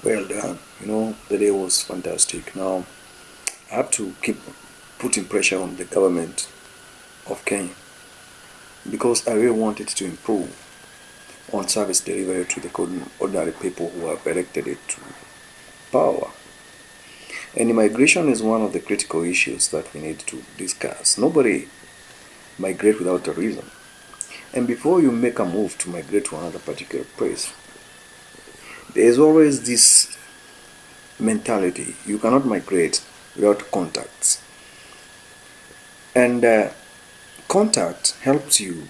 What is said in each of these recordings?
Well done. The day was fantastic. Now, I have to keep putting pressure on the government of Kenya because I really wanted to improve on service delivery to the ordinary people who have elected it to power. And immigration is one of the critical issues that we need to discuss. Nobody migrates without a reason. And before you make a move to migrate to another particular place, there is always this mentality. You cannot migrate without contacts. And contact helps you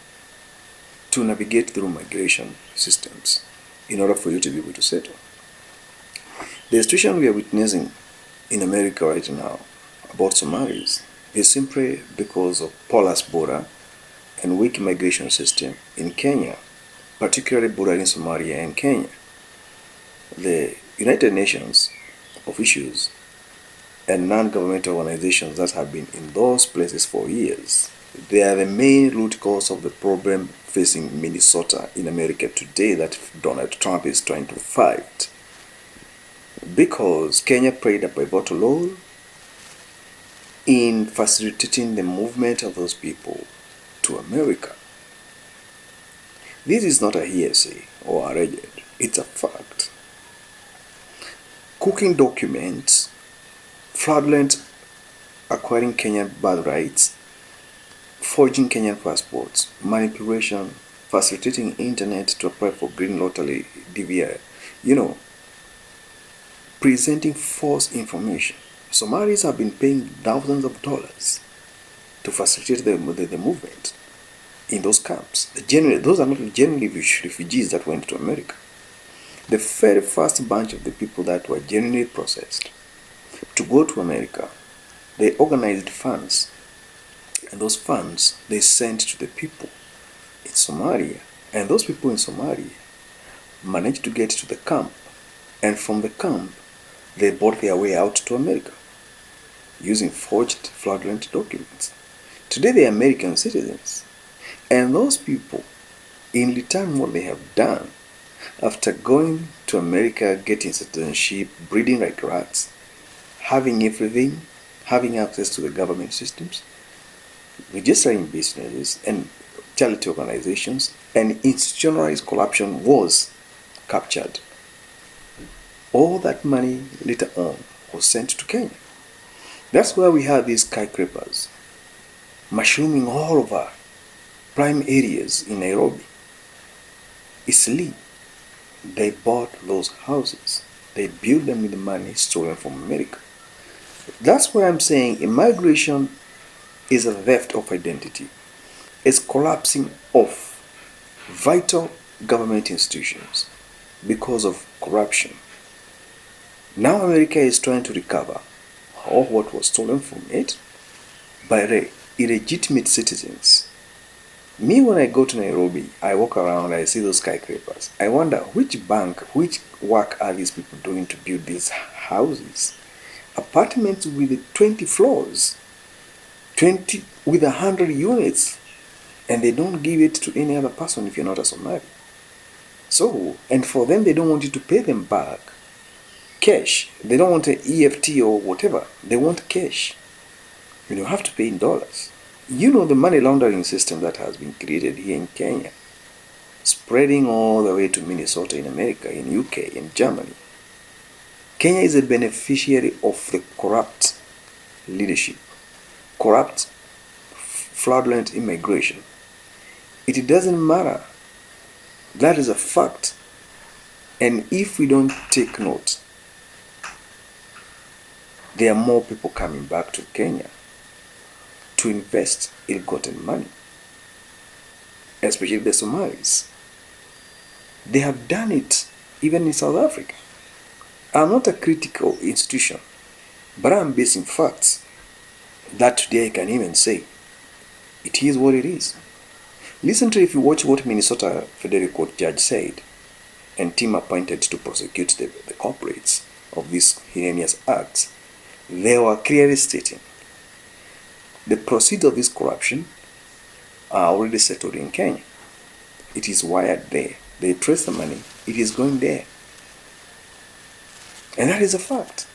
to navigate through migration systems in order for you to be able to settle. The situation we are witnessing in America right now about Somalis is simply because of porous border and weak migration system in Kenya, particularly bordering Somalia and Kenya. The United Nations officials and non-governmental organizations that have been in those places for years, they are the main root cause of the problem facing Minnesota in America today that Donald Trump is trying to fight. Because Kenya played a pivotal role in facilitating the movement of those people to America. This is not a hearsay or alleged, it's a fact. Cooking documents, fraudulent acquiring Kenyan birthrights, forging Kenyan passports, manipulation, facilitating internet to apply for green lottery, DVR, presenting false information. Somalis have been paying thousands of dollars to facilitate the movement in those camps. Those are not genuinely refugees that went to America. The very first bunch of the people that were genuinely processed to go to America, they organized funds, and those funds they sent to the people in Somalia, and those people in Somalia managed to get to the camp, and from the camp they bought their way out to America using forged fraudulent documents. Today they are American citizens, and those people, in return, what they have done after going to America, getting citizenship, breeding like rats, having everything, having access to the government systems, registering businesses and charity organizations, and institutionalized corruption was captured. All that money later on was sent to Kenya. That's why we have these skyscrapers mushrooming all over prime areas in Nairobi. Easily, they bought those houses. They built them with the money stolen from America. That's why I'm saying immigration is a theft of identity. It's collapsing of vital government institutions because of corruption. Now America is trying to recover all what was stolen from it by illegitimate citizens. Me, when I go to Nairobi, I walk around, I see those skyscrapers. I wonder which work are these people doing to build these houses? Apartments with 20 floors, 20 with 100 units, and they don't give it to any other person if you're not a Somali. So, and for them, they don't want you to pay them back cash. They don't want an EFT or whatever. They want cash. You have to pay in dollars. The money laundering system that has been created here in Kenya, spreading all the way to Minnesota in America, in UK, in Germany. Kenya is a beneficiary of the corrupt leadership, corrupt, fraudulent immigration. It doesn't matter. That is a fact. And if we don't take note, there are more people coming back to Kenya to invest ill-gotten money, especially the Somalis. They have done it even in South Africa. I'm not a critical institution, but I'm basing facts that today I can even say it is what it is. Listen to if you watch what Minnesota Federal Court judge said and team appointed to prosecute the culprits of these heinous acts. They were clearly stating the proceeds of this corruption are already settled in Kenya. It is wired there. They trace the money. It is going there. And that is a fact.